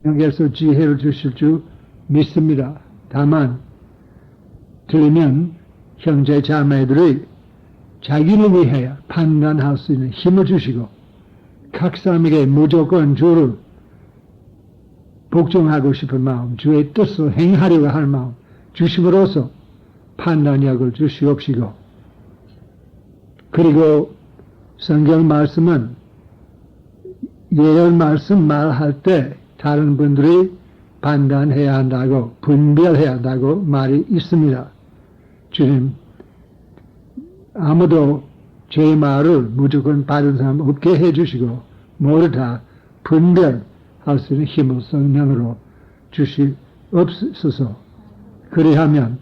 성령께서 지혜를 주실 줄 믿습니다. 다만 들으면 형제 자매들이 자기를 위해 판단할 수 있는 힘을 주시고 각 사람에게 무조건 주를 복종하고 싶은 마음, 주의 뜻을 행하려고 하는 마음 주심으로써 판단력을 주시옵시고, 그리고 성경 말씀은 예언 말씀 말할 때 다른 분들이 판단해야 한다고, 분별해야 한다고 말이 있습니다. 주님, 아무도 제 말을 무조건 받은 사람 없게 해주시고 모두 다 분별할 수 있는 힘을 성령으로 주시옵소서. 그리하면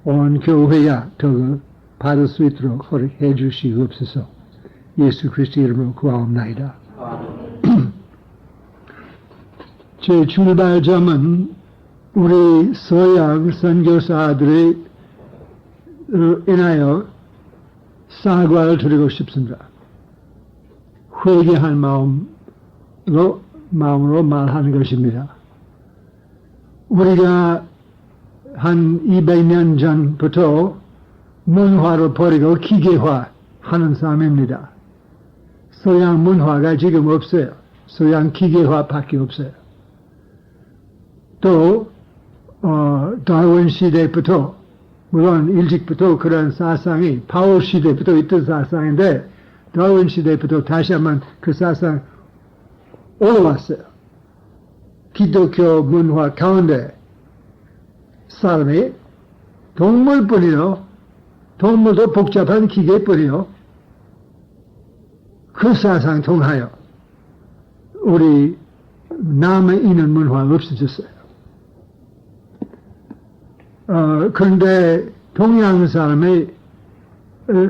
온 교회가 덕을 받을 수 있도록 허락해 주시옵소서. 예수 그리스도 이름으로 구하옵나이다. 제 출발점은 우리 서양 선교사들에 인하여 사과를 드리고 싶습니다. 회개할 마음으로 말하는 것입니다. 우리가 한 200년 전부터 문화를 버리고 기계화하는 사람입니다. 서양 문화가 지금 없어요. 서양 기계화밖에 없어요. 또 다윈 시대부터, 물론 일찍부터 그런 사상이 바울 시대부터 있던 사상인데 다윈 시대부터 다시 한번 그 사상 올라왔어요. 기독교 문화 가운데 사람이 동물뿐이요, 동물도 복잡한 기계뿐이요, 그 사상 통하여 우리 남아있는 문화가 없어졌어요. 그런데 동양 사람이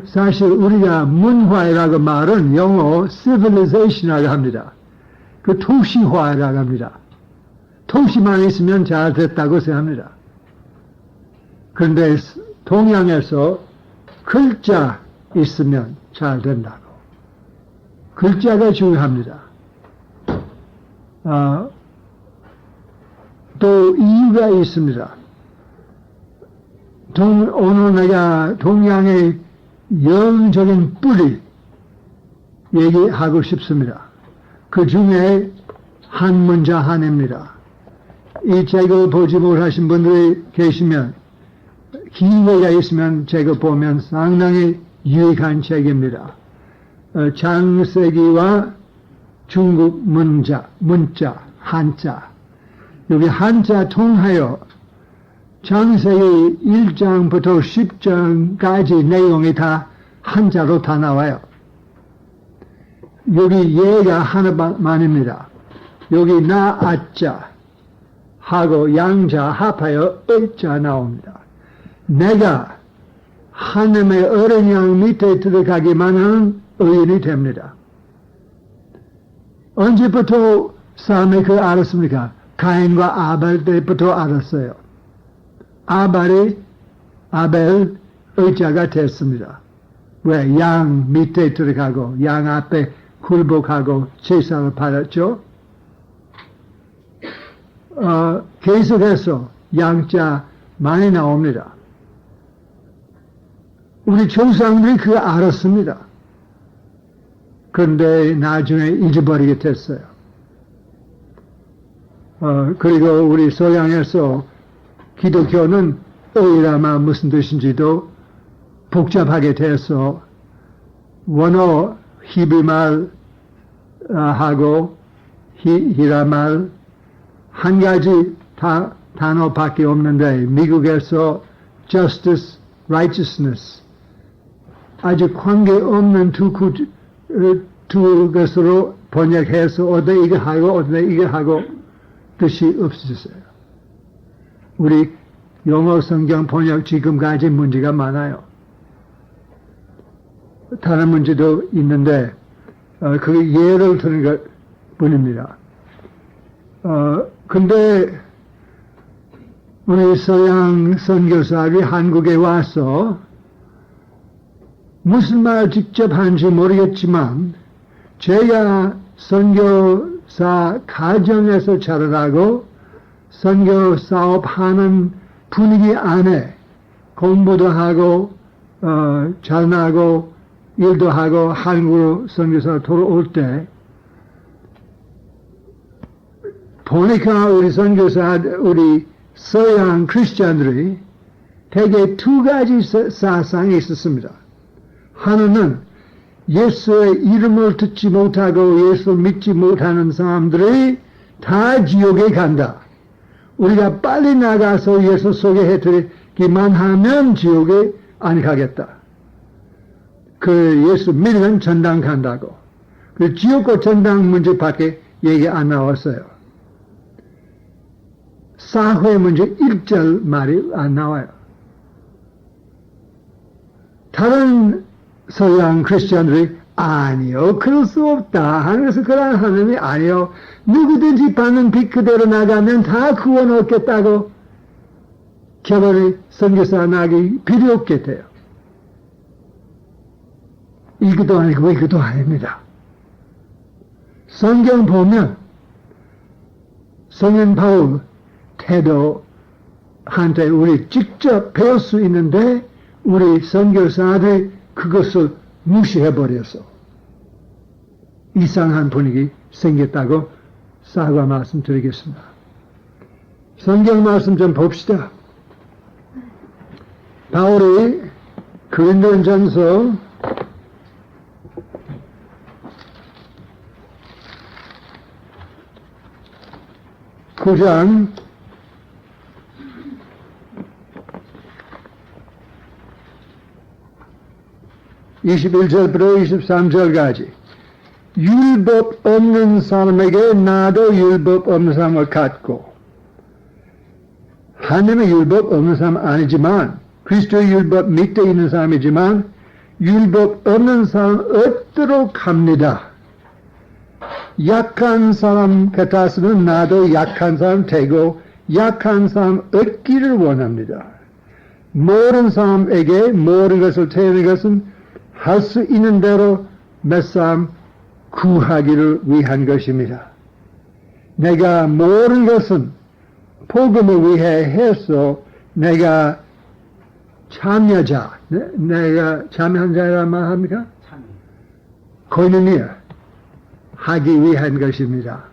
사실 우리가 문화라고 말은 영어 civilization이라고 합니다. 그 도시화라고 합니다. 도시만 있으면 잘 됐다고 생각합니다. 그런데 동양에서 글자 있으면 잘 된다고. 글자가 중요합니다. 또 이유가 있습니다. 오늘 내가 동양의 영적인 뿌리 얘기하고 싶습니다. 그 중에 한 문자 하나입니다. 이 책을 보지 못하신 분들이 계시면 기회가 있으면 책을 보면 상당히 유익한 책입니다. 창세기와 중국 문자, 한자. 여기 한자 통하여 창세기 1장부터 10장까지 내용이 다 한자로 다 나와요. 여기 예가 하나만입니다. 여기 나아자 하고 양자 합하여 을자 나옵니다. 내가 하나님의 어린 양 밑에 들어가기만 하는 의인이 됩니다. 언제부터 사람이 그걸 알았습니까? 가인과 아벨 때부터 알았어요. 아벨 의자가 됐습니다. 왜? 양 밑에 들어가고 양 앞에 굴복하고 제사를 받았죠. 계속해서 양자 많이 나옵니다. 우리 조상들이 그거 알았습니다. 그런데 나중에 잊어버리게 됐어요. 그리고 우리 서양에서 기독교는 의라마 무슨 뜻인지도 복잡하게 돼서 원어 히브리말 하고 히라말 한 가지 단어밖에 없는데 미국에서 justice, righteousness 아주 관계없는 두 것으로 번역해서 어디 이거 하고 어디 이거 하고 뜻이 없어졌어요. 우리 영어 성경 번역 지금까지 문제가 많아요. 다른 문제도 있는데 그 예를 드는 것 뿐입니다. 근데 우리 서양 선교사들이 한국에 와서 무슨 말 직접 하는지 모르겠지만 제가 선교 가정에서 자라나고 선교 사업하는 분위기 안에 공부도 하고 자라나고 일도 하고 한국으로 선교사 돌아올 때 보니까 우리 선교사 우리 서양 크리스찬들이 대개 두 가지 사상이 있었습니다. 하나는 예수의 이름을 듣지 못하고 예수를 믿지 못하는 사람들이 다 지옥에 간다. 우리가 빨리 나가서 예수 소개해드리기만 하면 지옥에 안 가겠다. 그 예수 믿으면 전당 간다고. 그 지옥과 전당 문제밖에 얘기 안 나왔어요. 사회 문제 1절 말이 안 나와요. 다른 서양 크리스천들이 아니요, 그럴 수 없다. 하늘에서 그런 하나님이 아니요. 누구든지 받는 빚 그대로 나가면 다 구원 얻겠다고 결혼이 선교사 나기 필요 없게 돼요. 이것도 아니고 이것도 아닙니다. 성경 보면 성인 바울 태도한테 우리 직접 배울 수 있는데 우리 선교사들이 그것을 무시해버려서 이상한 분위기 생겼다고 사과 말씀드리겠습니다. 성경 말씀 좀 봅시다. 바울이 고린도전서 9장 21절부터 23절까지 율법 없는 사람에게 나도 율법 없는 사람을 갖고 하나님의 율법 없는 사람 아니지만 그리스도의 율법 밑에 있는 사람이지만 율법 없는 사람 얻도록 합니다. 약한 사람 같아서는 나도 약한 사람 되고 약한 사람 얻기를 원합니다. 모든 사람에게 모든 것을 태우는 것은 할 수 있는 대로 몇 사람 구하기를 위한 것입니다. 내가 모든 것은 복음을 위해 해서 내가 참여자, 내가 참여한 자란 말 합니까? 코이노니아 하기 위한 것입니다.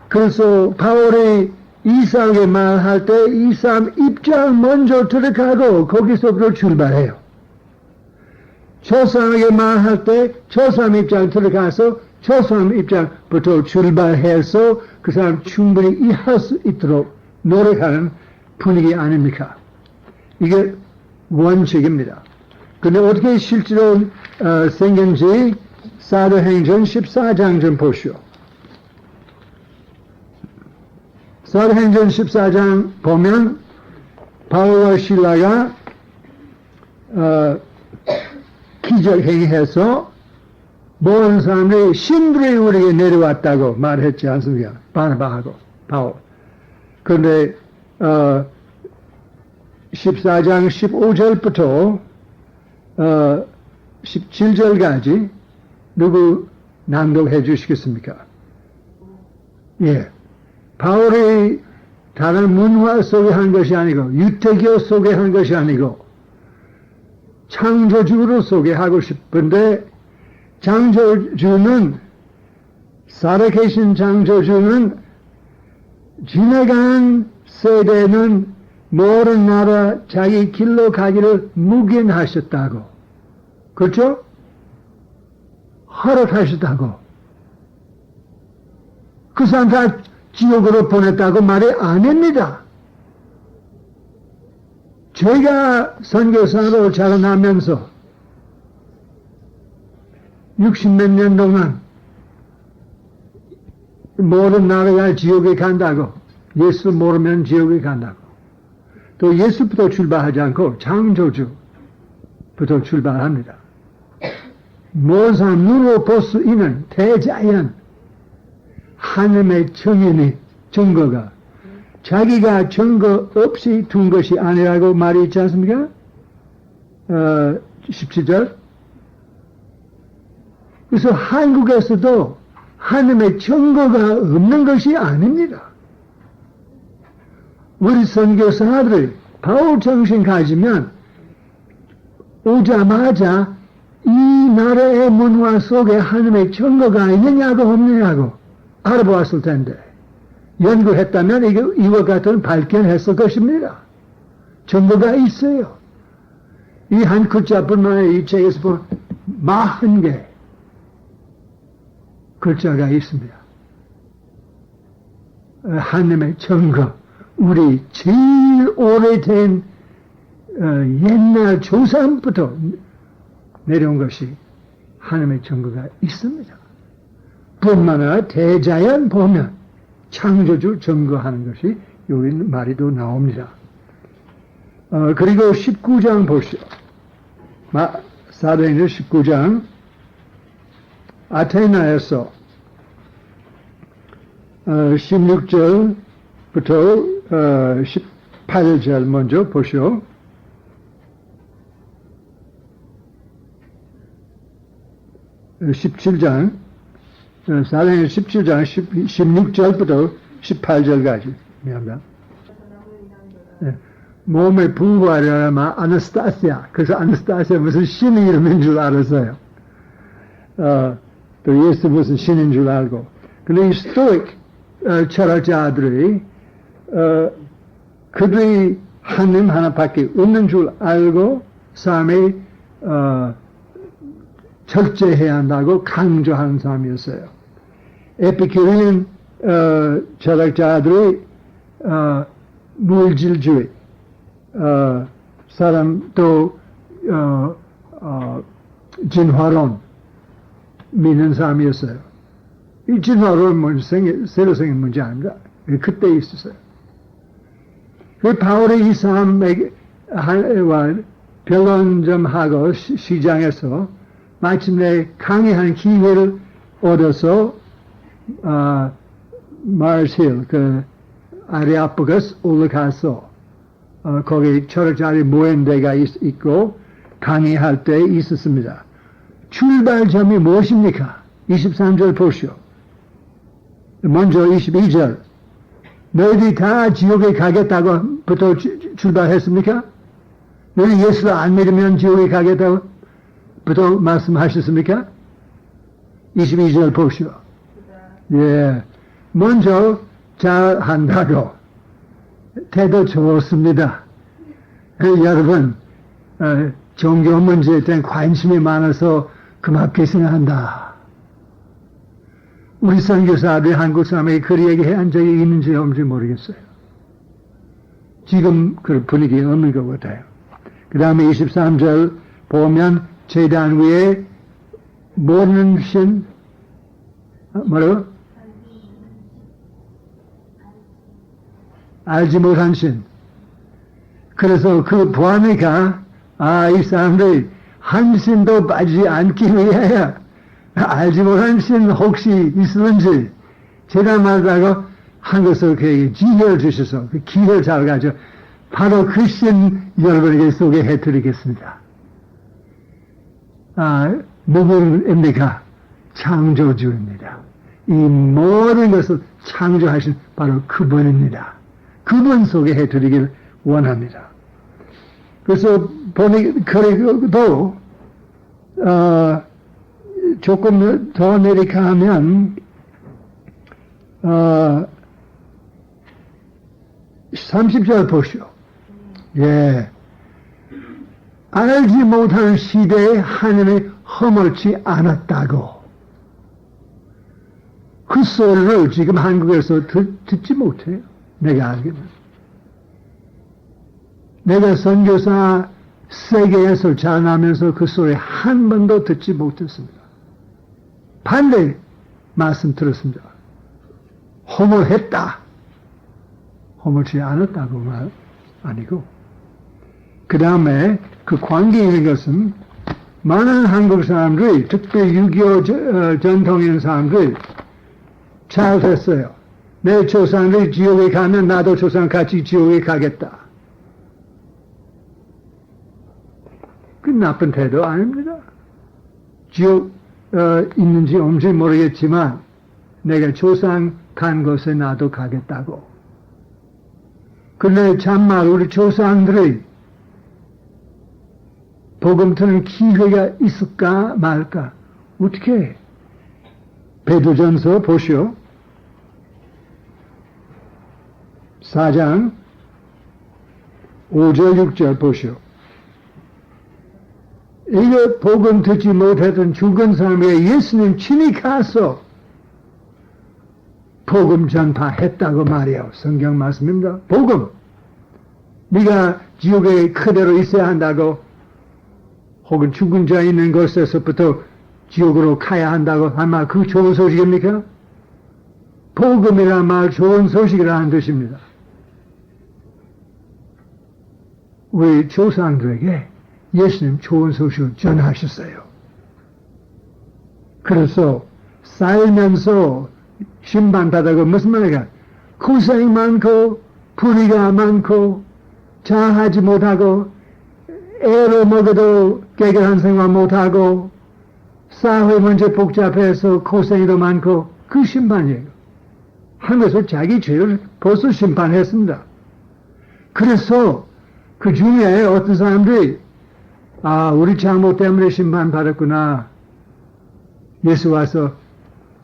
그래서 바울이 이사에게 말할 때 이 사람 입장 먼저 들어가고 거기서부터 출발해요. 저 사람에게 말할 때 저 사람 입장 들어가서 저 사람 입장부터 출발해서 그 사람 충분히 이해할 수 있도록 노력하는 분위기 아닙니까? 이게 원칙입니다. 근데 어떻게 실제로 생긴지 사도행전 14장 좀 보시오. 사도행전 14장 보면 바울과 실라가 기적행위해서 모든 사람들이 신들이 우리에게 내려왔다고 말했지 않습니까? 바나바하고 바울. 그런데 14장 15절부터 17절까지 누구 낭독해 주시겠습니까? 예. 바울이 다른 문화 속에 한 것이 아니고 유태교 속에 한 것이 아니고 창조주로 소개하고 싶은데 창조주는 살아계신 창조주는 지나간 세대는 모든 나라 자기 길로 가기를 묵인하셨다고. 그렇죠? 허락하셨다고. 그 사람 다 지옥으로 보냈다고 말이 아닙니다. 제가 선교사로 자라나면서 60몇 년 동안 모든 나라가 지옥에 간다고, 예수 모르면 지옥에 간다고, 또 예수부터 출발하지 않고 창조주부터 출발합니다. 모든 사람 눈으로 볼 수 있는 대자연 하나님의 증거가 자기가 증거 없이 둔 것이 아니라고 말이 있지 않습니까? 17절. 그래서 한국에서도 하나님의 증거가 없는 것이 아닙니다. 우리 선교사들이 바울 정신 가지면 오자마자 이 나라의 문화 속에 하나님의 증거가 있느냐고 없느냐고 알아보았을 텐데 연구했다면 이와 같은 발견했을 것입니다. 증거가 있어요. 이 한 글자뿐만 아니라 이 책에서 보면 40개 글자가 있습니다. 하나님의 증거, 우리 제일 오래된 옛날 조상부터 내려온 것이 하나님의 증거가 있습니다. 뿐만 아니라 대자연 보면 창조주 증거하는 것이 여기 말이 또 나옵니다. 그리고 19장 보시오. 사도행전 19장 아테나에서 16절부터 18절 먼저 보시오. 사도행전 17장 16절부터 18절까지. 미안합니다. 네. 몸의 부활이라면 아나스타시아. 그래서 아나스타시아 무슨 신의 이름인 줄 알았어요. 또 예수 무슨 신인 줄 알고. 근데 이 스토익 철학자들이 그들이 하나님 하나밖에 없는 줄 알고 삶이 절제해야 한다고 강조하는 사람이었어요. 에피큐리안 철학자들이 물질주의, 사람 또 진화론 믿는 사람이었어요. 이 진화론은 새로 생긴 문제 아닙니다. 그때 있었어요. 그 바울이 이 사람에게 변론 좀 하고 시장에서 마침내 강의한 기회를 얻어서 마르실 그 아레아파거스 올라가서 거기 철학자들이 모인 데가 있고 강의할 때 있었습니다. 출발점이 무엇입니까? 23절 보시오. 먼저 22절. 너희들이 다 지옥에 가겠다고부터 출발했습니까? 너희 예수를 안 믿으면 지옥에 가겠다고부터 말씀하셨습니까? 22절 보시오. 예. 먼저 잘한다고. 태도 좋습니다. 여러분, 종교 문제에 대한 관심이 많아서 그만큼 생각한다. 우리 선교사들이 한국 사람에게 그리 얘기한 적이 있는지 없는지 모르겠어요. 지금 그 분위기 없는 것 같아요. 그 다음에 23절 보면 제단 위에 모르는 신, 뭐라고? 알지 못한 신. 그래서 그 보아니까 이 사람들이 한 신도 빠지지 않기 위하여 알지 못한 신 혹시 있는지 제단마다고 한 것을 그에게 지혜를 주셔서 그 기회를 잘 가져 바로 그 신 여러분에게 소개해 드리겠습니다. 누구입니까? 창조주입니다. 이 모든 것을 창조하신 바로 그분입니다. 그분 소개해 드리길 원합니다. 그래서 보니, 그래도, 조금 더 내리가면, 30절 보시오. 예. 알지 못하는 시대에 하나님이 허물지 않았다고. 그 소리를 지금 한국에서 듣지 못해요. 내가 알기는. 내가 선교사 세계에서 자라나면서 그 소리 한 번도 듣지 못했습니다. 반대 말씀 들었습니다. 허물했다. 허물지 않았다고 말 아니고. 그 다음에 그 관계 있는 것은 많은 한국 사람들이, 특히 6.25 전통 있는 사람들이 잘 됐어요. 내 조상들이 지옥에 가면 나도 조상 같이 지옥에 가겠다. 그 나쁜 태도 아닙니다. 지옥 있는지 없는지 모르겠지만 내가 조상 간 곳에 나도 가겠다고. 그런데 참말 우리 조상들이 복음 듣는 기회가 있을까 말까? 어떻게 해? 베드로전서 보시오. 4장 5절 6절 보시오. 이거 복음 듣지 못했던 죽은 사람에게 예수님 친히 가서 복음 전파했다고 말이에요. 성경 말씀입니다. 복음. 네가 지옥에 그대로 있어야 한다고, 혹은 죽은 자 있는 곳에서부터 지옥으로 가야 한다고 한 말, 그 좋은 소식입니까? 복음이란 말 좋은 소식이라는 뜻입니다. 우리 조상들에게 예수님 좋은 소식을 전하셨어요. 그래서 살면서 심판받아가 무슨 말이야? 고생 많고 불의가 많고 자하지 못하고 애를 먹어도 깨끗한 생활 못하고 사회 문제 복잡해서 고생이 더 많고 그 심판이에요. 하면서 자기 죄를 벌써 심판했습니다. 그래서 그 중에 어떤 사람들이 우리 잘못 때문에 심판받았구나. 예수 와서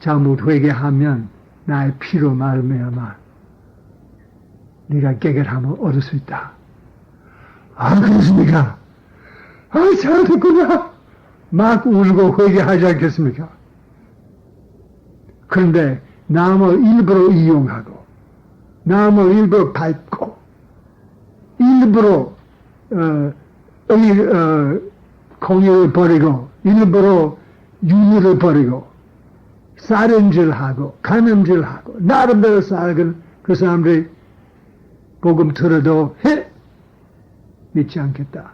잘못 회개하면 나의 피로 말미암아 네가 깨끗함을 얻을 수 있다. 그렇습니까? 잘됐구나. 막 울고 회개하지 않겠습니까? 그런데 남을 일부러 이용하고 남을 일부러 밟고 일부러 공의를 버리고 일부러 윤리를 버리고 살인질하고 간음질하고 나름대로 살건 그 사람들이 복음 들어도 믿지 않겠다.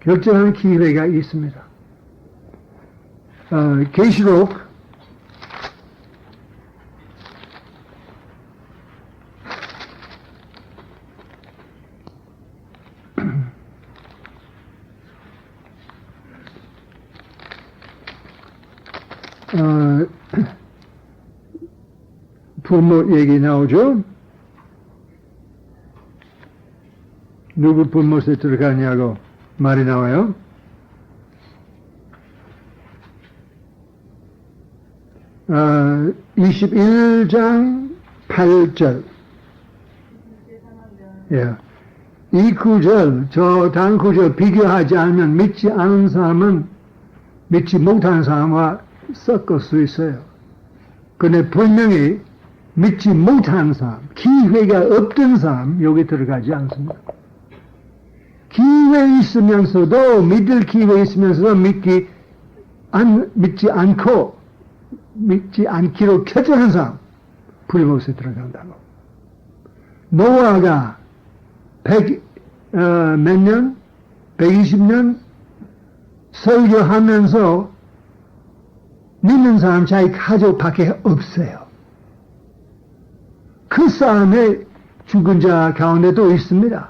결정하는 기회가 있습니다. 계시록 '부모 얘기 나오죠? 누구 부모에 들어가냐고 말이 나와요. 어, 21장 8절. 예. 이 구절, 저 다른 구절 비교하지 않으면 믿지 않은 사람은 믿지 못하는 사람과 섞을 수 있어요. 그런데 분명히 믿지 못하는 사람, 기회가 없던 사람 여기 들어가지 않습니다. 기회 있으면서도 믿을 기회 있으면서도 믿지 않기로 결정한 사람 불못에 들어간다고. 노아가 120년 설교하면서 믿는 사람 자기 가족밖에 없어요. 그 사람의 죽은 자 가운데도 있습니다.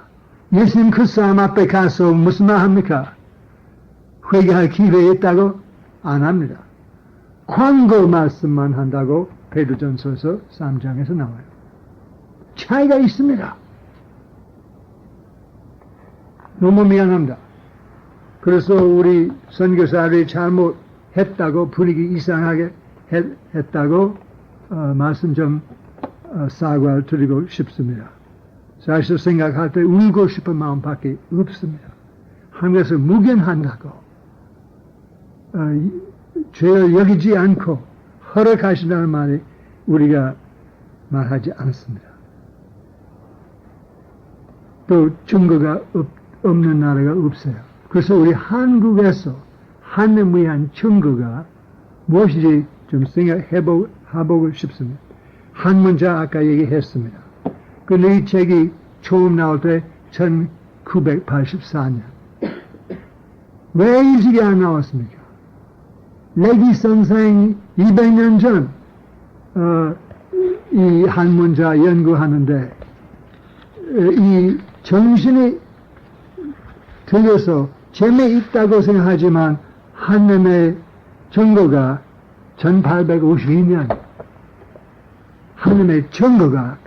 예수님 그 사람 앞에 가서 무슨 말 합니까? 회개할 기회에 있다고? 안 합니다. 광고 말씀만 한다고 베드로전서에서 3장에서 나와요. 차이가 있습니다. 너무 미안합니다. 그래서 우리 선교사들이 잘못했다고 분위기 이상하게 했다고 말씀 좀 사과를 드리고 싶습니다. 사실 생각할 때 울고 싶은 마음밖에 없습니다. 하나님께서 무견한다고 죄를 여기지 않고 허락하신다는 말이 우리가 말하지 않습니다. 또 증거가 없는 나라가 없어요. 그래서 우리 한국에서 하나님 위한 증거가 무엇인지 좀 생각해보고 싶습니다. 한 문자 아까 얘기했습니다. 근데 이 책이 처음 나올 때 1984년. 왜 일찍이 안 나왔습니까? 레기 선생이 200년 전 이 한문자 연구하는데 이 정신이 들려서 재미있다고 생각하지만 하나님의 증거가 1852년 하나님의 증거가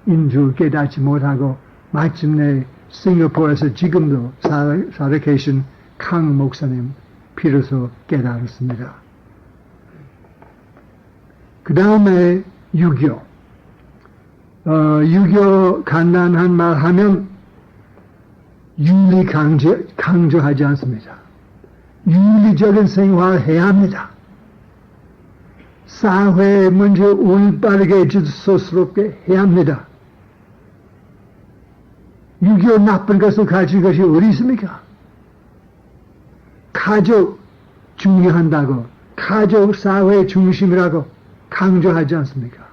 인줄 깨닫지 못하고 마침내 싱가포르에서 지금도 살아 계신 강 목사님 비로소 깨달았습니다. 그 다음에 유교. 유교 간단한 말 하면 윤리 강조하지 않습니다. 윤리적인 생활을 해야 합니다. 사회의 문제 올바르게 질서스럽게 해야 합니다. 유교 나쁜 것을 가진 것이 어디 있습니까? 가족 중요한다고, 가족 사회 중심이라고 강조하지 않습니까?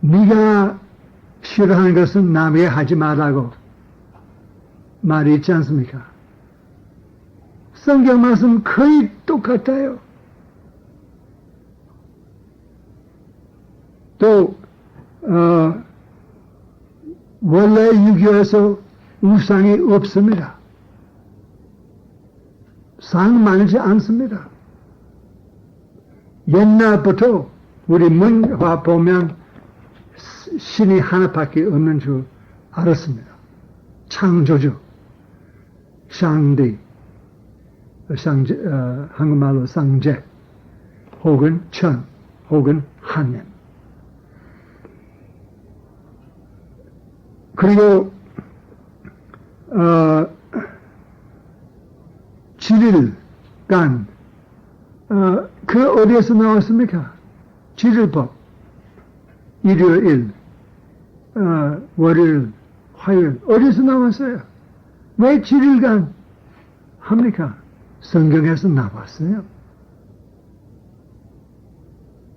네가 싫어하는 것은 남에게 하지 말라고 말이 있지 않습니까? 성경 말씀 거의 똑같아요. 또 원래 유교에서 우상이 없습니다. 상 많지 않습니다. 옛날부터 우리 문화 보면 신이 하나밖에 없는 줄 알았습니다. 창조주, 샹디, 한국말로 상제, 혹은 천, 혹은 하늘. 그리고 7일간 그 어디에서 나왔습니까? 7일법, 일요일, 월요일, 화요일 어디서 나왔어요? 왜 7일간 합니까? 성경에서 나왔어요.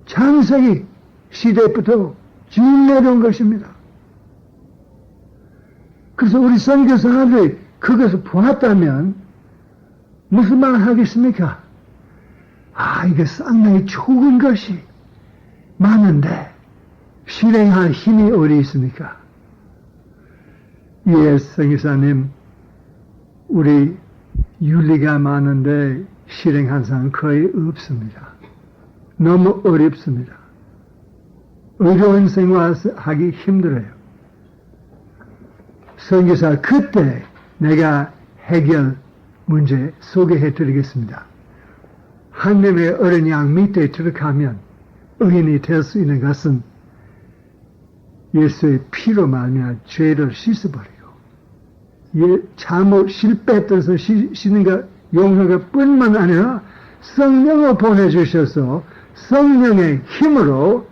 창세기 시대부터 쭉 내려온 것입니다. 그래서 우리 선교사들이 그것을 보았다면 무슨 말 하겠습니까? 아, 이게 상당히 좋은 것이 많은데 실행할 힘이 어디 있습니까? 예, 선교사님, 우리 윤리가 많은데 실행한 사람 거의 없습니다. 너무 어렵습니다. 어려운 생활하기 힘들어요. 선교사 그때 내가 해결 문제 소개해 드리겠습니다. 하나님의 어린 양 밑에 들어가면 의인이 될 수 있는 것은 예수의 피로 말미암아 죄를 씻어버리고 잘못 실패했던 것을 씻는 것 용서한 것뿐만 아니라 성령을 보내주셔서 성령의 힘으로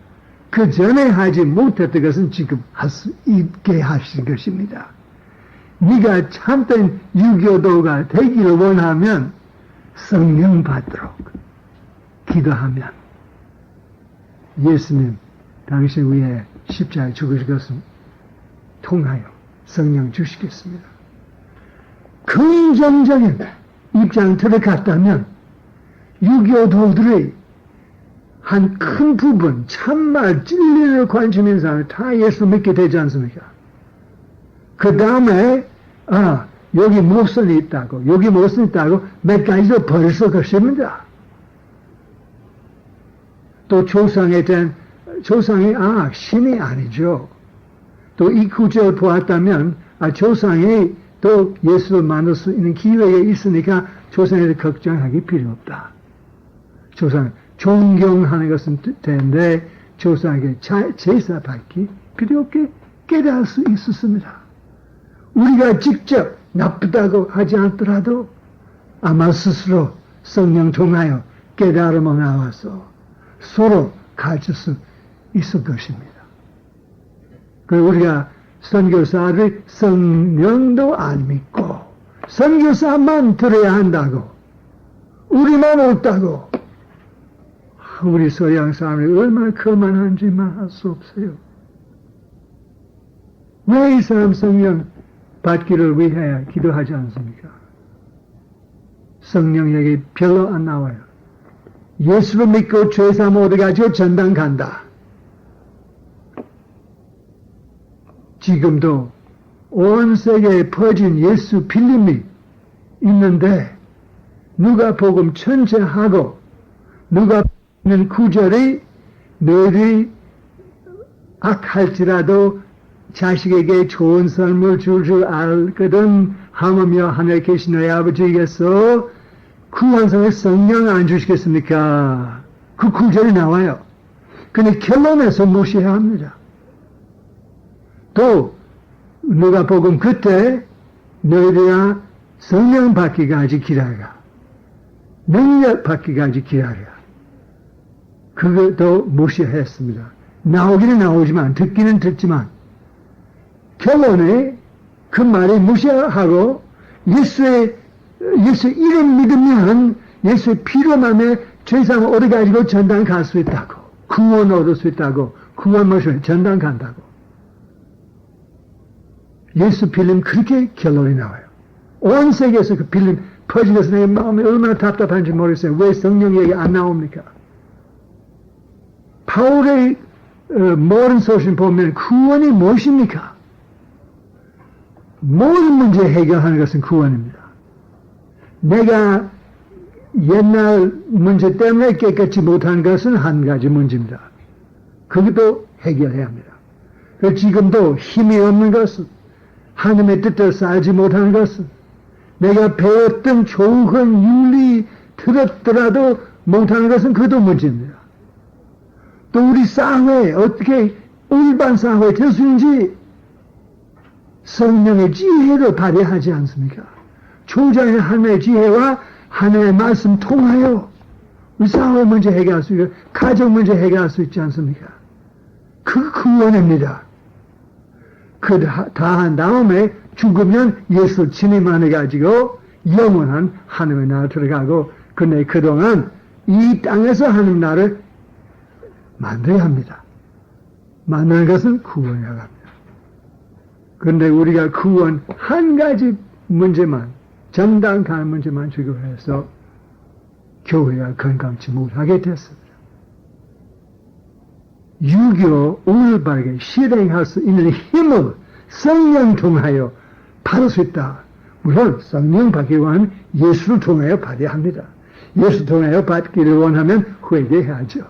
그 전에 하지 못했던 것은 지금 할 수 있게 하신 것입니다. 네가 참된 유교도가 되기를 원하면 성령 받도록 기도하면 예수님 당신 위해 십자가에 죽으실 것을 통하여 성령 주시겠습니다. 긍정적인 입장 들어갔다면 유교도들의 한 큰 부분 참말 진리를 관심 있는 사람이 다 예수 믿게 되지 않습니까? 그 다음에 여기 모순이 있다고 여기 모순이 있다고 몇 가지도 벌써 것입니다. 또 조상에 대한 조상이 신이 아니죠. 또 이 구절을 보았다면 조상이 또 예수를 만날 수 있는 기회가 있으니까 조상에 대해 걱정하기 필요 없다. 조상 존경하는 것은 되는데 조상에게 제사 받기 필요 없게 깨달을 수 있었습니다. 우리가 직접 나쁘다고 하지 않더라도 아마 스스로 성령 통하여 깨달음을 나와서 서로 가르칠 수 있을 것입니다. 그리고 우리가 선교사를 성령도 안 믿고 선교사만 들어야 한다고 우리만 옳다고 우리 서양 사람이 얼마나 거만한지만 할 수 없어요. 왜 이 사람 성령 받기를 위해 기도하지 않습니까? 성령 얘기 별로 안 나와요. 예수를 믿고 죄사함 얻어가지고 전당 간다. 지금도 온 세계에 퍼진 예수 필름이 있는데 누가복음 전체 하고 누가복음은 구절이 너희들이 악할지라도 자식에게 좋은 선물 줄 알거든 하물며 하늘에 계신 너희 아버지께서 구원성의 성령 안 주시겠습니까? 그 구절이 나와요. 근데 결론에서 무시해야 합니다. 또 누가복음 그때 너희들아 성령 받기까지 기다려. 능력 받기까지 기다려. 그것도 무시했습니다. 나오기는 나오지만 듣기는 듣지만 결론에 그 말이 무시하고 예수 이름 믿으면 예수의 피로만에 죄사함 얻어가지고 전당 갈 수 있다고. 구원 얻을 수 있다고. 구원 모셔 전당 간다고. 예수 빌림 그렇게 결론이 나와요. 온 세계에서 그 빌림 퍼지면서 내 마음이 얼마나 답답한지 모르겠어요. 왜 성령 얘기 안 나옵니까? 바울의 모든 소신 보면 구원이 무엇입니까? 모든 문제 해결하는 것은 구원입니다. 내가 옛날 문제 때문에 깨끗이 못한 것은 한 가지 문제입니다. 그것도 해결해야 합니다. 그래서 지금도 힘이 없는 것은 하나님의 뜻대로 살지 못하는 것은 내가 배웠던 좋은 윤리 들었더라도 못하는 것은 그것도 문제입니다. 또 우리 사회 어떻게 일반 사회 될 수 있는지 성령의 지혜를 발휘하지 않습니까? 초장의 하나님의 지혜와 하나님의 말씀 통하여 우리 사회 문제 해결할 수 있고 가정 문제 해결할 수 있지 않습니까? 그 구원입니다. 그 다 한 다음에 죽으면 예수 진리만 해가지고 영원한 하나님의 나라 들어가고 근데 그동안 이 땅에서 하나님 나라를 만들어야 합니다. 만드는 것은 구원이라고 합니다. 그런데 우리가 구원 한 가지 문제만 전당 가는 문제만 주교해서 교회가 건강치 못하게 됐습니다. 유교 올바르게 실행할 수 있는 힘을 성령 통하여 받을 수 있다. 물론 성령 받기 위한 예수를 통하여 받아야 합니다. 예수 통하여 받기를 원하면 회개해야죠.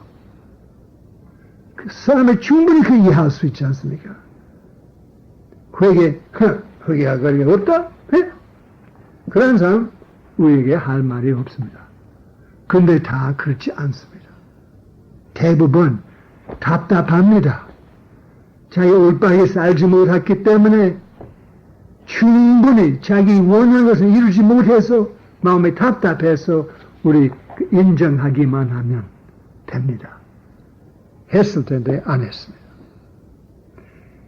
그 사람이 충분히 그 이해할 수 있지 않습니까? 회개할 거리가 없다? 그런 사람 우리에게 할 말이 없습니다. 그런데 다 그렇지 않습니다. 대부분 답답합니다. 자기 올바르게 살지 못했기 때문에 충분히 자기 원하는 것을 이루지 못해서 마음이 답답해서 우리 인정하기만 하면 됩니다. 했을 텐데 안 했습니다.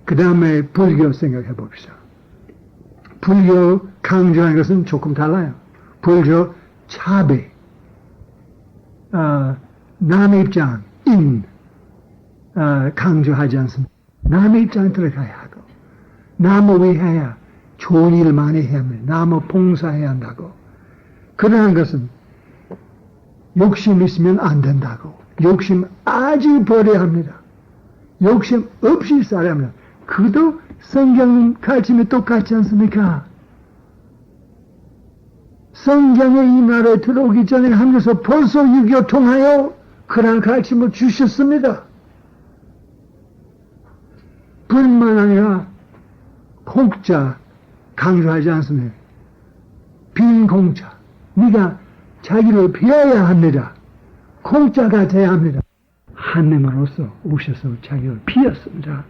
그 다음에 불교 생각해 봅시다. 불교 강조하는 것은 조금 달라요. 불교 차배, 남의 입장, 강조하지 않습니다. 남의 입장 들어가야 하고, 남을 위하여 좋은 일을 많이 해야 합니다. 남을 봉사해야 한다고. 그러한 것은 욕심 있으면 안 된다고. 욕심 아주 버려야 합니다. 욕심 없이 살아야 합니다. 그도 성경 가르침이 똑같지 않습니까? 성경의 이 나라에 들어오기 전에 하면서 벌써 유교 통하여 그런 가르침을 주셨습니다. 뿐만 아니라 공짜 강조하지 않습니다. 빈 공짜. 네가 자기를 비워야 합니다. 공짜가 돼야 합니다. 하나님으로서 오셔서 자기를 비웠습니다.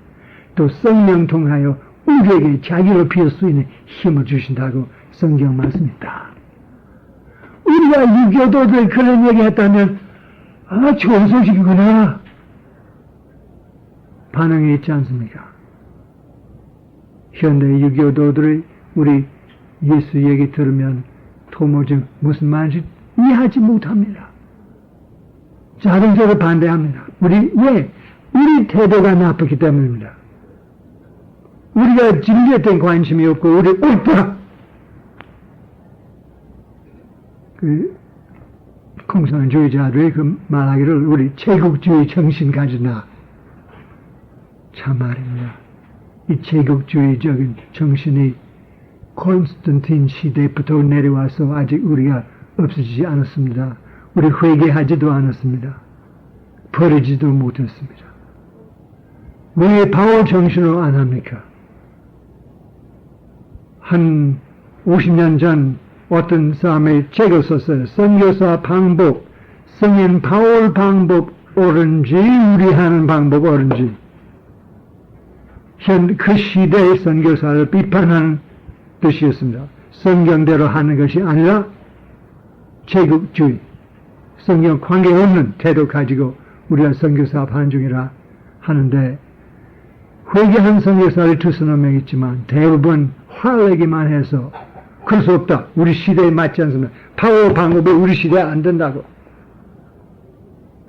또 성령 통하여 우리에게 자기를 비울 수 있는 힘을 주신다고 성경 말씀입니다. 우리가 유교도들 그런 얘기 했다면 좋은 소식이구나 반응이 있지 않습니까? 현대 유교도들이 우리 예수 얘기 들으면 도무지 무슨 말인지 이해하지 못합니다. 자동적으로 반대합니다. 우리 태도가 나쁘기 때문입니다. 우리가 진리에 대한 관심이 없고 우리 옳다. 그 공산주의자들이 그 말하기를 우리 제국주의 정신 가지나 참 말입니다. 이 제국주의적인 정신이 콘스탄틴 시대부터 내려와서 아직 우리가 없어지지 않았습니다. 우리 회개하지도 않았습니다. 버리지도 못했습니다. 왜 바울 정신으로 안 합니까? 한 50년 전 어떤 사람이 책을 썼어요. 선교사 방법, 성인 바울 방법 옳은지 우리 하는 방법 옳은지. 그 시대의 선교사를 비판하는 뜻이었습니다. 성경대로 하는 것이 아니라 제국주의, 성경 관계없는 태도 가지고 우리가 선교사 하는 중이라 하는데, 회개한 선교사를 두서너 명 있지만 대부분 화내기만 해서 그럴 수 없다. 우리 시대에 맞지 않습니다. 바울 방법이 우리 시대에 안 된다고.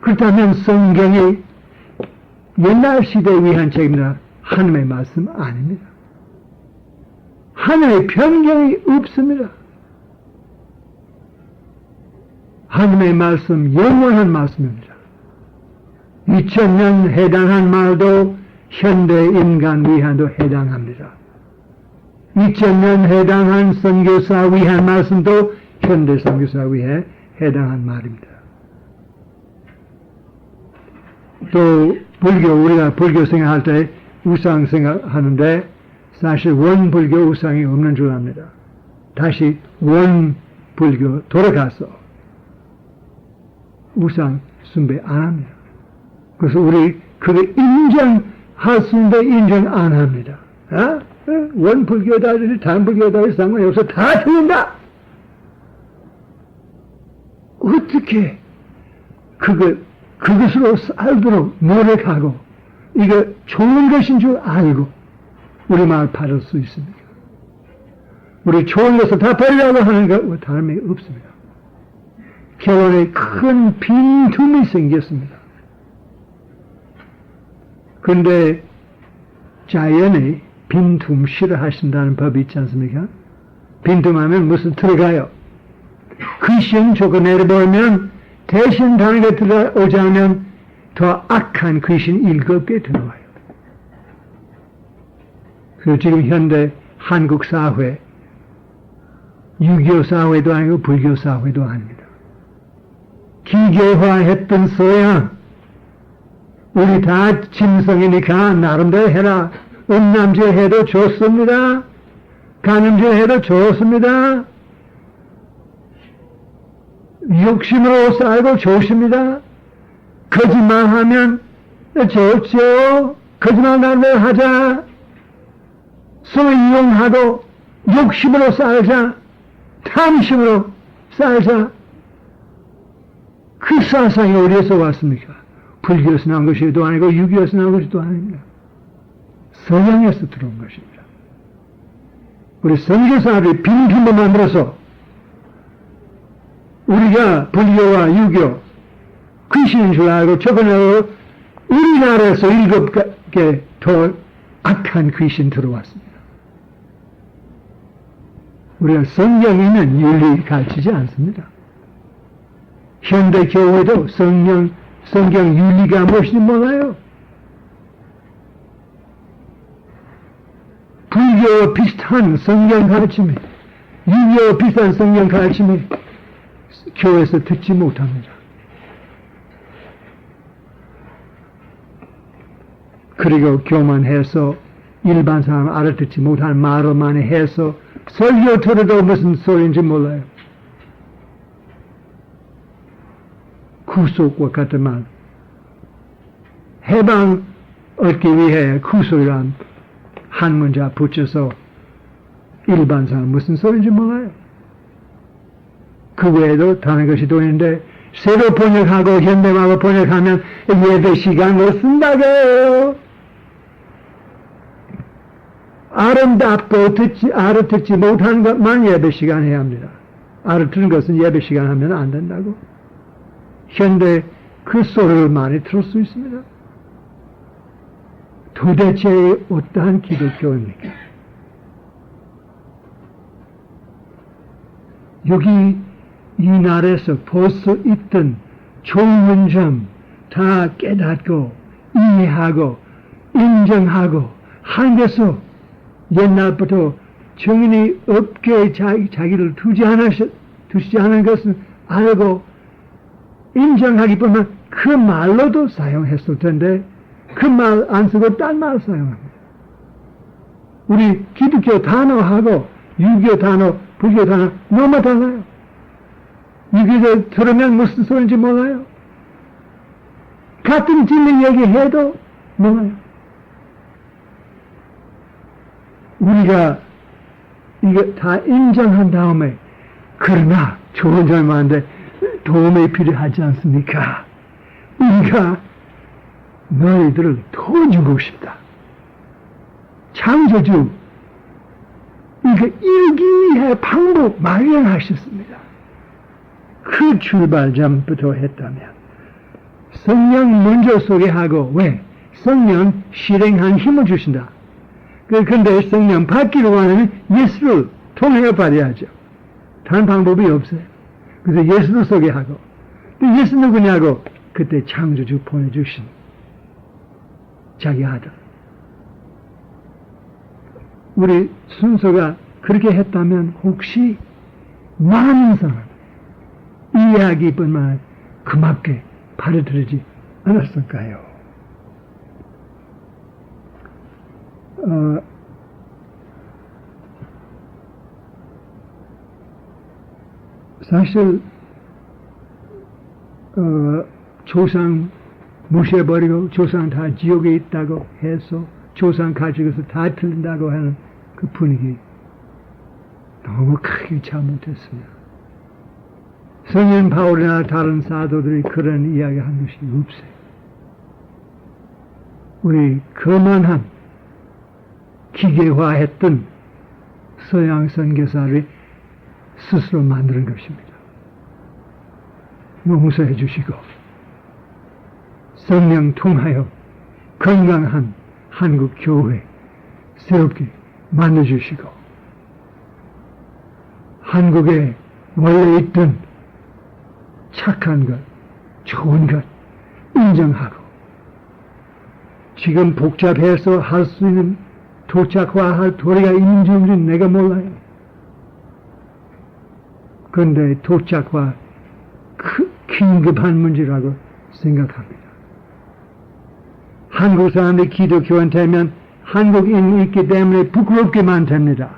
그렇다면 성경이 옛날 시대에 위한 책입니다. 하나님의 말씀 아닙니다. 하나님의 변경이 없습니다. 하나님의 말씀 영원한 말씀입니다. 2000년 해당한 말도 현대 인간 위한도 해당합니다. 2000년 해당한 선교사 위한 말씀도 현대 선교사 위에 해당한 말입니다. 또 우리가 불교 생각할 때 우상 생각하는데 사실 원불교 우상이 없는 줄 압니다. 다시 원불교 돌아가서 우상 숭배 안 합니다. 그래서 우리 그거 인정할 수 있는데 인정 안 합니다. 원불교다 단불교다 상관이 없어. 다 틀린다. 어떻게 그것으로 살도록 노력하고 이거 좋은 것인 줄 알고 우리 마음을 받을 수 있습니까? 우리 좋은 것을 다 버리라고 하는 것 다름이 없습니다. 결혼에 큰 빈틈이 생겼습니다. 그런데 자연이 빈틈 싫어하신다는 법이 있지 않습니까? 빈틈하면 무슨 들어가요. 귀신 조금 내려버리면 대신 다른 게 들어오지 않으면 더 악한 귀신 7개 들어와요. 그리고 지금 현대 한국 사회, 유교 사회도 아니고 불교 사회도 아닙니다. 기계화했던 서양, 우리 다 짐승이니까 나름대로 해라. 음란질 해도 좋습니다. 간음질 해도 좋습니다. 욕심으로 살고 좋습니다. 거짓말하면 좋죠. 거짓말 나름대로 하자. 서로 이용하고 욕심으로 살자. 탐심으로 살자. 그 사상이 어디에서 왔습니까? 불교에서 나온 것이도 아니고 유교에서 나온 것이도 아닙니다. 서양에서 들어온 것입니다. 우리 선교사들이 빈틈을 만들어서 우리가 불교와 유교 귀신인 줄 알고 저번에 우리나라에서 7개 더 악한 귀신 들어왔습니다. 우리가 성경에는 윤리 가르치지 않습니다. 현대 교회도 성경 윤리가 무엇인지 몰라요. 불교와 비슷한 성경 가르침이, 유교와 비슷한 성경 가르침이 교회에서 듣지 못합니다. 그리고 교만해서 일반 사람 알아듣지 못하는 말을 많이 해서 설교 들어도 무슨 소리인지 몰라요. 구속과 같은 말. 해방 얻기 위해 구속이란 한 문자 붙여서 일반 사람 무슨 소리인지 몰라요. 그 외에도 다른 것이 또 있는데 새로 번역하고 현대말로 번역하면 예배 시간 못 쓴다고요. 아름답고 알아듣지 못하는 것만 예배 시간 해야 합니다. 알아듣는 것은 예배 시간 하면 안 된다고. 현대 그 소리를 많이 들을 수 있습니다. 도대체 어떠한 기독교입니까? 여기 이 나라에서 벌써 있던 좋은 점 다 깨닫고 이해하고 인정하고 한 데서 두지 두시지 않은 것을 알고 인정하기뿐만 그 말로도 사용했을 텐데 그 말 안 쓰고 딴 말 사용합니다. 우리 기독교 단어하고 유교 단어, 불교 단어 너무 달라요. 유교도 들으면 무슨 소리인지 몰라요. 같은 진리 얘기해도 몰라요. 우리가 이거 다 인정한 다음에 그러나 좋은 점이 많은데 도움이 필요하지 않습니까? 우리가 너희들을 도와주고 싶다. 창조주 이거 일기의 방법 마련하셨습니다. 그 출발점부터 했다면 성령 먼저 소개하고 왜? 성령 실행한 힘을 주신다. 그런데 성령 받기로 하면 예수를 통해 받아야죠. 다른 방법이 없어요. 그래서 예수를 소개하고 또 예수 누구냐고 그때 창조주 보내주신 자기 아들. 우리 순서가 그렇게 했다면 혹시 많은 사람 이야기뿐만 그맞게 받아들이지 않았을까요? 사실 조상 무시해버리고 조상 다 지옥에 있다고 해서 조상 가지고서 다 틀린다고 하는 그 분위기 너무 크게 잘못했습니다. 성인 바울이나 다른 사도들이 그런 이야기 한 것이 없어요. 우리 거만한 기계화했던 서양 선교사들이 스스로 만드는 것입니다. 용서해 주시고 성령 통하여 건강한 한국 교회 새롭게 만들어주시고 한국에 원래 있던 착한 것, 좋은 것 인정하고 지금 복잡해서 할 수 있는 도착화할 도리가 있는지 없는지 내가 몰라요. 그런데 도착화 긴급한 문제라고 생각합니다. 한국 사람들이 기독교인 되면 한국인이 있기 때문에 부끄럽게만 됩니다.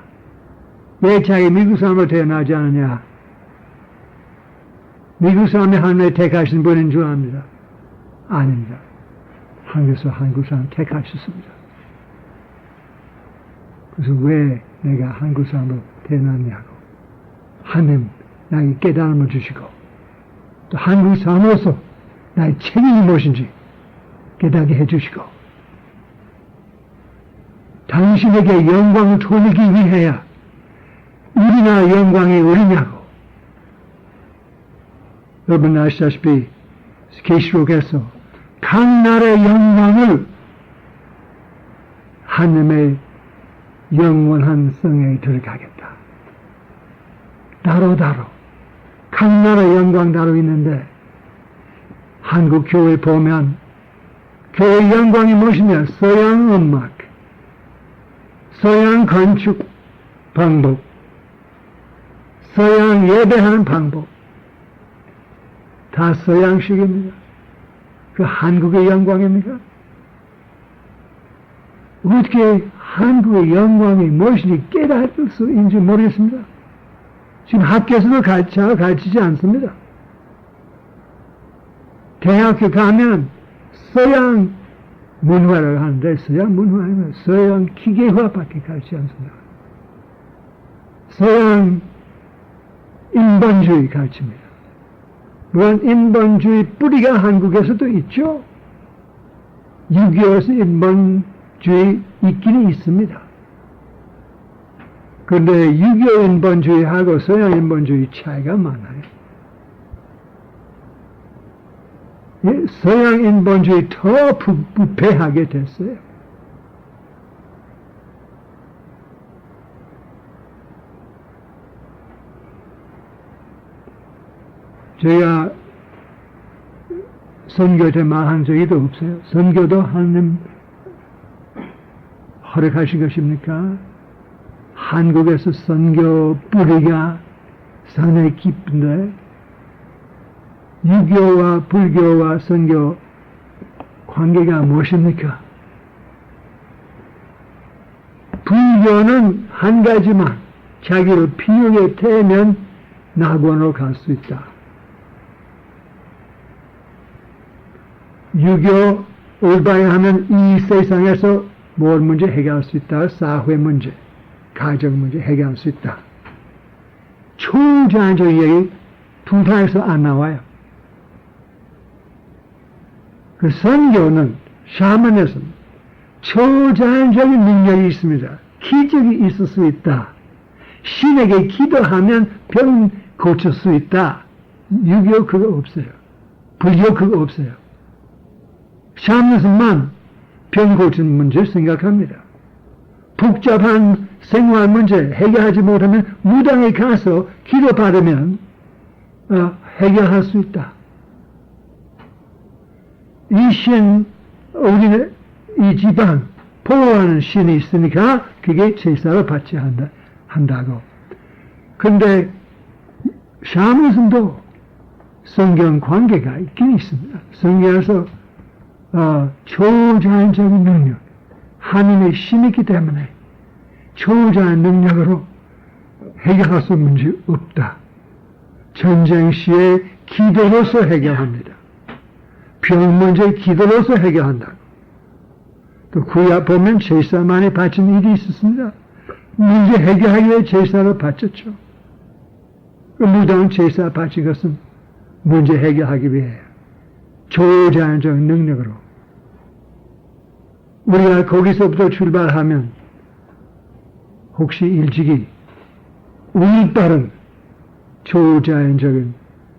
왜 자기 미국 사람으로 태어나지 않느냐? 미국 사람이 하나님 택하신 분인 줄 압니다. 아닙니다. 한국에서 한국 사람 택하셨습니다. 그래서 왜 내가 한국 사람으로 태어났냐고. 하나님 나에게 깨달음을 주시고 또 한국 사람으로서 나의 책임이 무엇인지 깨닫게 해주시고 당신에게 영광을 돌리기 위해야 우리나라 영광이 어디냐고. 여러분 아시다시피 계시록에서 각 나라의 영광을 하나님의 영원한 성에 들어가겠다. 다로 각 나라의 영광 다로 있는데 한국 교회 보면 교회 영광이 무엇이냐? 서양 음악, 서양 건축 방법, 서양 예배하는 방법 다 서양식입니다. 그 한국의 영광입니까? 어떻게 한국의 영광이 무엇인지 깨달을 수 있는지 모르겠습니다. 지금 학교에서도 가르치지 않습니다. 대학교 가면 서양 문화라고 하는데 서양 문화는 서양 기계화밖에 가르치지 않습니다. 서양 인본주의 가르칩니다. 물론 인본주의 뿌리가 한국에서도 있죠. 6.25에서 인본주의 있기는 있습니다. 그런데 6.25 인본주의하고 서양 인본주의 차이가 많아요. 서양 인본주의 더 부패하게 됐어요. 제가 선교 때 말한 적이 없어요. 선교도 하나님 허락하신 것입니까? 한국에서 선교 뿌리가 상당히 깊은데, 유교와 불교와 선교 관계가 무엇입니까? 불교는 한 가지만, 자기를 피육에 태우면 낙원으로 갈 수 있다. 유교 올바르게 하면 이 세상에서 뭘 문제 해결할 수 있다. 사회 문제, 가정 문제 해결할 수 있다. 초자연적인 얘기 두 다에서 안 나와요. 그 선교는, 샤머니즘, 초자연적인 능력이 있습니다. 기적이 있을 수 있다. 신에게 기도하면 병 고칠 수 있다. 유교 그거 없어요. 불교 그거 없어요. 샤머니즘만 병 고치는 문제 생각합니다. 복잡한 생활 문제 해결하지 못하면 무당에 가서 기도받으면 해결할 수 있다. 이 신, 우리는 이 집안 보호하는 신이 있으니까 그게 제사를 받지 한다고. 근데 샤머니즘도 성경 관계가 있긴 있습니다. 성경에서 초자연적인 능력, 하나님의 신이 있기 때문에 초자연 능력으로 해결할 수 있는 문제 없다. 전쟁 시에 기도로서 해결합니다. 병 문제 기도로서 해결한다. 또 구약 보면 제사 많이 바친 일이 있었습니다. 문제 해결하기 위해 제사를 바쳤죠. 그 무당 제사 바친 것은 문제 해결하기 위해 초자연적 능력으로. 우리가 거기서부터 출발하면 혹시 일찍이 올바른 초자연적인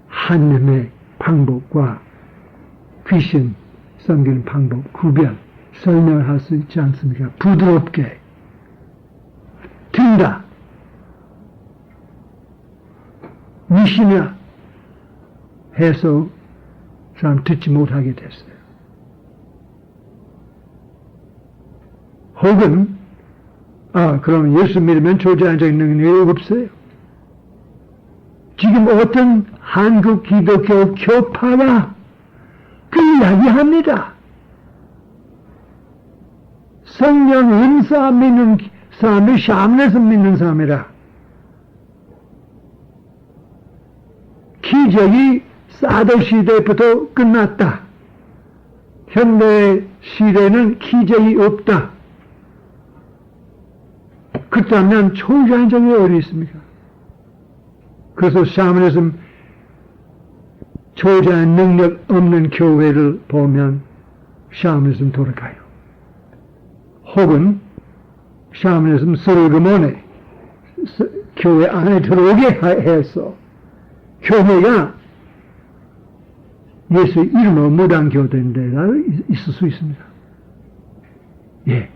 하나님의 방법과 귀신 섬기는 방법, 구별, 설명할 수 있지 않습니까? 부드럽게 든다. 미시냐 해서 사람 듣지 못하게 됐어요. 혹은 그럼 예수 믿으면 초자연적인 능력이 없어요. 지금 어떤 한국 기독교 교파가 그 이야기합니다. 성령 은사 믿는 사람이 샤머니즘 믿는 사람이라. 기적이 사도 시대부터 끝났다. 현대 시대는 기적이 없다. 그렇다면 초자연적인 게 어디 있습니까? 그래서 샤머니즘 초자연 능력 없는 교회를 보면 샤머니즘 돌아가요. 혹은 샤머니즘 세레모니 교회 안에 들어오게 해서 교회가 예수 이름으로 무당교된 데가 있을 수 있습니다. 예.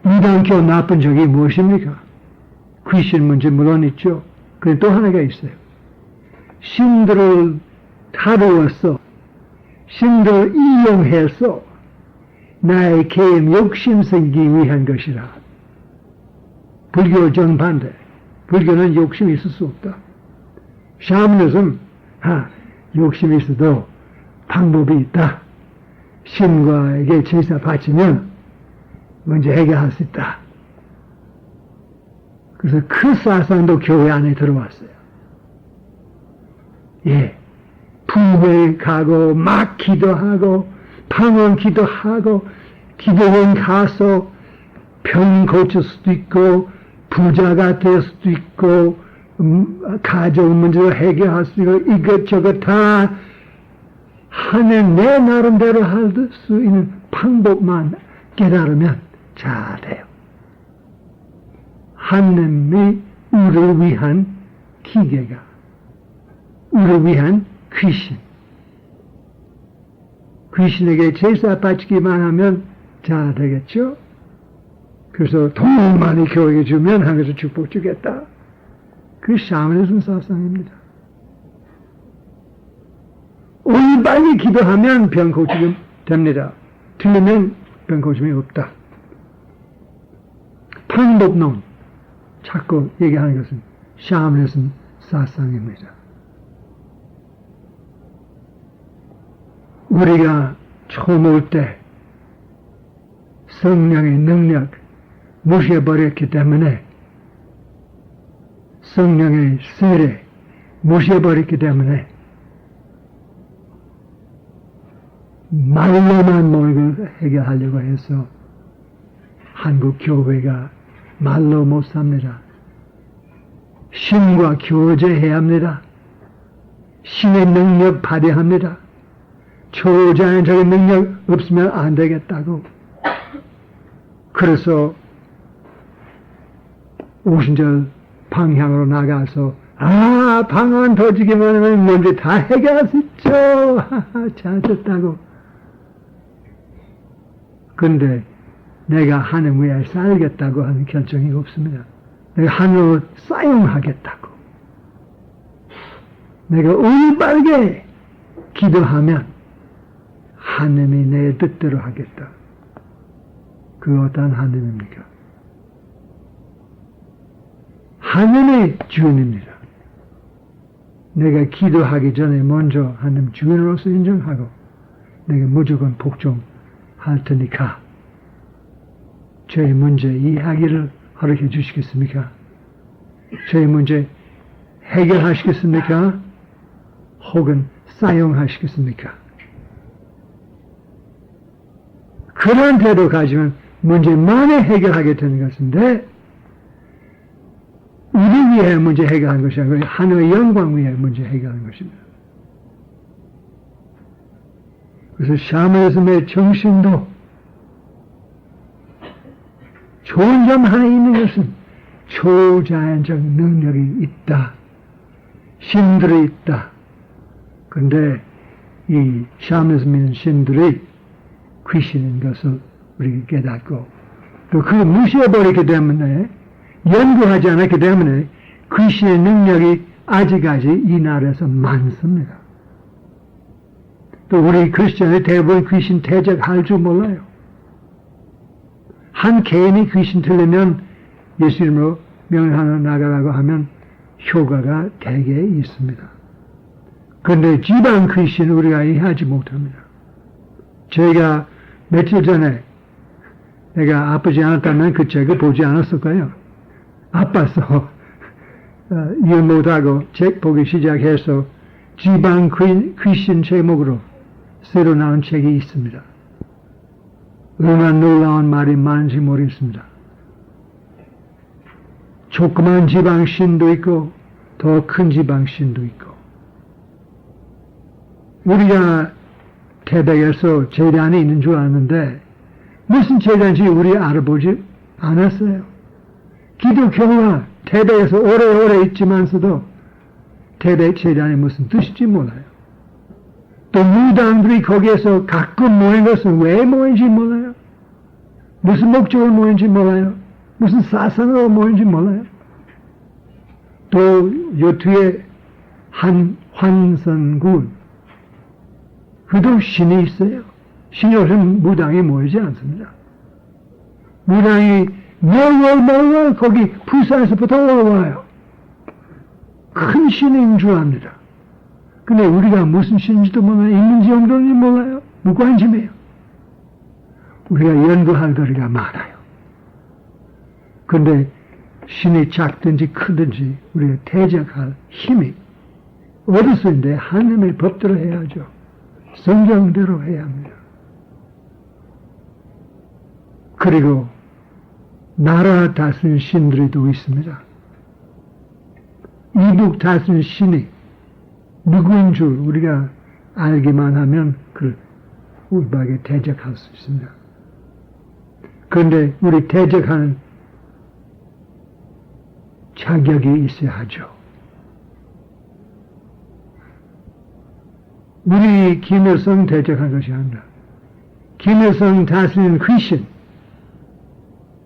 무당교 나쁜 적이 무엇입니까? 귀신 문제 물론 있죠. 그런데 또 하나가 있어요. 신들을 다루어서 신들을 이용해서 나의 개인 욕심 생기기 위한 것이라. 불교 정반대. 불교는 욕심이 있을 수 없다. 샤머니즘 욕심이 있어도 방법이 있다. 신과에게 제사 바치면 문제 해결할 수 있다. 그래서 그 사상도 교회 안에 들어왔어요. 예. 부회 가고 막 기도하고 방언 기도하고 기도원 가서 병 고칠 수도 있고 부자가 될 수도 있고 가정 문제를 해결할 수 있고 이것저것 다 하는 내 나름대로 할 수 있는 방법만 깨달으면 잘 돼요. 하나님이 우리를 위한 기계가, 우리를 위한 귀신. 귀신에게 제사 바치기만 하면 잘 되겠죠? 그래서 돈 많이 교회에 주면 하나님께서 축복 주겠다. 그 샤머니즘 사상입니다. 올바르게 기도하면 병 고치면 됩니다. 틀리면 병 고침이 없다. 방법론 자꾸 얘기하는 것은 샤머니즘 사상입니다. 우리가 처음 올 때 성령의 능력 무시해버렸기 때문에, 성령의 세례 무시해버렸기 때문에 말로만 모르고 해결하려고 해서 한국 교회가 말로 못 삽니다. 신과 교제해야 합니다. 신의 능력 발휘합니다. 초자연적인 능력 없으면 안 되겠다고. 그래서 오순절 방향으로 나가서 방언 터지기만 하면 뭔지 다 해결할 수 있죠. 잘했다고. 근데 내가 하늘 위에 살겠다고 하는 결정이 없습니다. 내가 하늘을 사용하겠다고. 내가 올바르게 기도하면 하나님이 내 뜻대로 하겠다. 그 어떤 하나님입니까? 하나님의 주인입니다. 내가 기도하기 전에 먼저 하나님 주인으로서 인정하고 내가 무조건 복종할 테니까 저의 문제 이야기를 허락해 주시겠습니까? 저의 문제 해결하시겠습니까? 혹은 사용하시겠습니까? 그런 태도 가지면 문제 많이 해결하게 되는 것인데, 우리 위해 문제 해결하는 것이 아니고 하나님의 영광 위해 문제 해결하는 것입니다. 그래서 샤머니즘의 정신도 좋은 점 하나 있는 것은 초자연적 능력이 있다. 신들이 있다. 그런데 이 샤머니즘의 신들이 귀신인 것을 우리가 깨닫고 또 그걸 무시해버리기 때문에, 연구하지 않았기 때문에 귀신의 능력이 아직까지 이 나라에서 많습니다. 또 우리 크리스천의 대부분 귀신 대적할 줄 몰라요. 한 개인이 귀신 들리면 예수 이름으로 명령하러 나가라고 하면 효과가 대개 있습니다. 그런데 집안 귀신은 우리가 이해하지 못합니다. 저희가 며칠 전에 내가 아프지 않았다면 그 책을 보지 않았을 거예요. 아파서 이해 못하고 책 보기 시작해서 집안 귀신 제목으로 새로 나온 책이 있습니다. 얼마나 놀라운 말이 많은지 모르겠습니다. 조그만 지방신도 있고 더 큰 지방신도 있고, 우리가 태백에서 재단이 있는 줄 아는데 무슨 재단인지 우리 알아보지 않았어요. 기독교가 태백에서 오래오래 있지만서도 태백 재단이 무슨 뜻인지 몰라요. 또 무당들이 거기에서 가끔 모인 것은 왜 모인지 몰라요. 무슨 목적으로 모인지 몰라요. 무슨 사상으로 모인지 몰라요. 또 요 뒤에 한 환선군, 그도 신이 있어요. 신이 없으면 무당이 모이지 않습니다. 무당이 매월 거기 부산에서부터 올라와요. 큰 신인 줄 압니다. 근데 우리가 무슨 신인지도 몰라요. 있는지 없는지 몰라요. 무관심해요. 우리가 연구할 거리가 많아요. 근데 신이 작든지 크든지 우리가 대적할 힘이 어디서 있는데 하나님의 법대로 해야죠. 성경대로 해야 합니다. 그리고 나라 다스리는 신들이 또 있습니다. 이북 다스리는 신이 누구인 줄 우리가 알기만 하면 그 우리에게 대적할 수 있습니다. 그런데 우리 대적하는 자격이 있어야 하죠. 우리 김일성 대적한 것이 아니라 김일성 다스리는 귀신,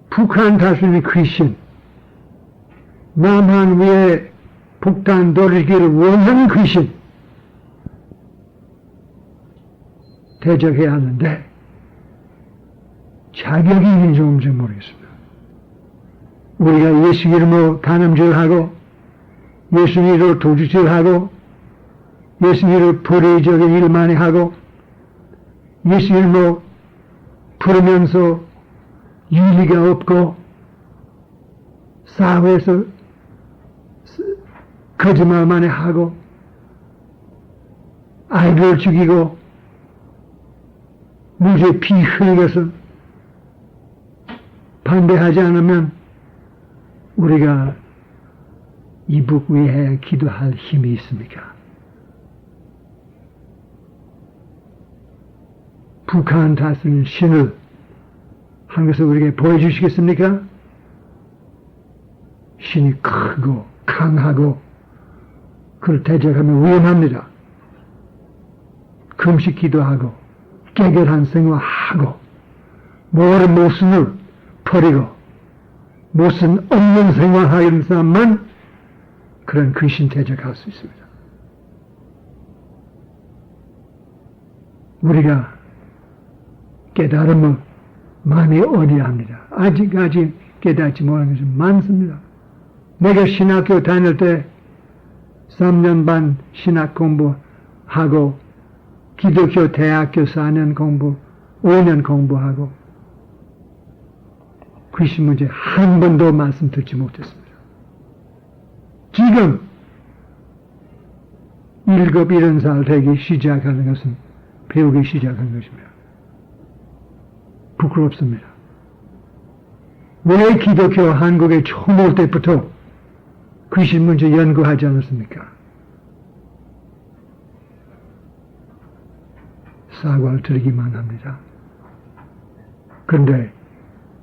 북한 다스리는 귀신, 남한 위에 북한 돌리기를 원하는 귀신 대적해야 하는데 자격이 있는지 없는지 모르겠습니다. 우리가 예수 이름으로 간음질하고 예수님으로 도주질하고 예수님으로 불의적인 일 많이 하고 예수님으로 부르면서 윤리가 없고 사회에서 거짓말 많이 하고 아이들을 죽이고 무죄 피 흘려서 반대하지 않으면 우리가 이북 위해 기도할 힘이 있습니까? 북한 다스리는 신을 한국에서 우리에게 보여주시겠습니까? 신이 크고 강하고 그를 대적하면 위험합니다. 금식 기도하고 깨결한 생활하고 모든 모순을 버리고 모순 없는 생활하는 사람만 그런 귀신 대적할 수 있습니다. 우리가 깨달음을 많이 얻어야 합니다. 아직까지 깨닫지 못하는 것이 많습니다. 내가 신학교 다닐 때 3년 반 신학 공부하고 기독교 대학교 4년 공부, 5년 공부하고 귀신 문제 한 번도 말씀 듣지 못했습니다. 지금 7, 70살 되기 시작하는 것은 배우기 시작한 것입니다. 부끄럽습니다. 왜 기독교 한국에 처음 올 때부터 귀신 문제 연구하지 않았습니까? 사과를 드리기만 합니다. 그런데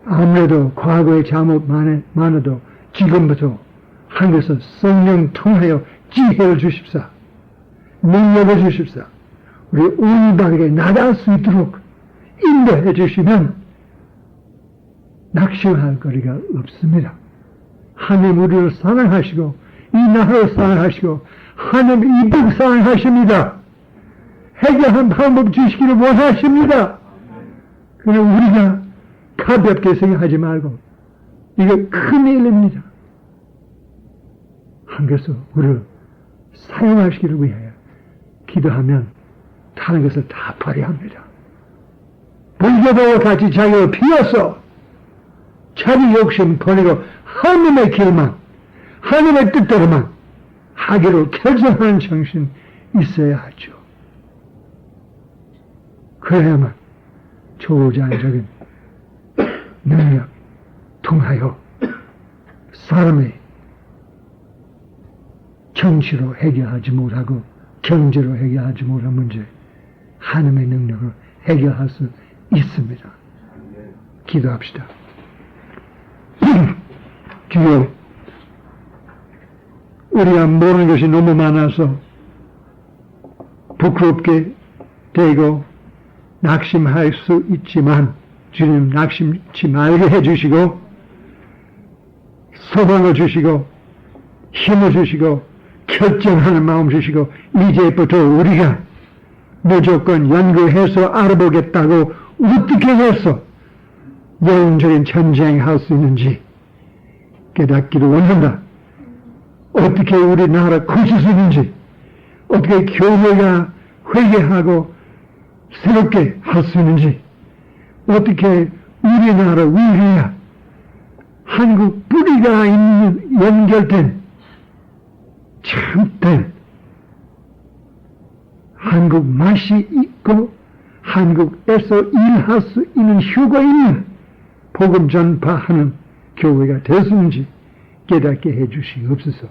아무래도 과거의 잘못 많아도 지금부터 한국에서 성령 통하여 지혜를 주십사, 능력을 주십사, 우리 온 바르게 나갈 수 있도록 인도해 주시면 낙심할 거리가 없습니다. 하나님 우리를 사랑하시고 이 나라를 사랑하시고 하나님 이북 사랑하십니다. 해결한 방법 주시기를 원하십니다. 그러나 우리가 가볍게 생각하지 말고 이게 큰 일입니다. 한국에서 우리를 사용하시기를 위하여 기도하면 다른 것을 다 버려야 합니다. 불교도와 같이 자기를 비워서 자기 욕심 버리고 하나님의 길만, 하나님의 뜻대로만 하기로 결정하는 정신 있어야 하죠. 그래야만 초자연적인 능력 통하여 사람의 정치로 해결하지 못하고 경제로 해결하지 못한 문제 하나님의 능력으로 해결할 수 있습니다. 기도합시다. 주여, 우리가 모르는 것이 너무 많아서 부끄럽게 되고 낙심할 수 있지만 주님 낙심치 말게 해주시고 소망을 주시고 힘을 주시고 결정하는 마음 주시고 이제부터 우리가 무조건 연구해서 알아보겠다고 어떻게 해서 영적인 전쟁할 수 있는지 깨닫기를 원한다. 어떻게 우리나라 고칠 수 있는지, 어떻게 교회가 회개하고 새롭게 할 수 있는지, 어떻게 우리나라 위해야 한국 뿌리가 있는 연결된 참된 한국 맛이 있고 한국에서 일할 수 있는 효과 있는 복음 전파하는 교회가 됐는지 깨닫게 해주시옵소서.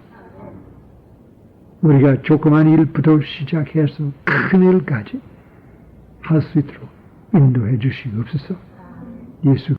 우리가 조그만 일부터 시작해서 큰 일까지 할 수 있도록 인도해 주시옵소서. 예수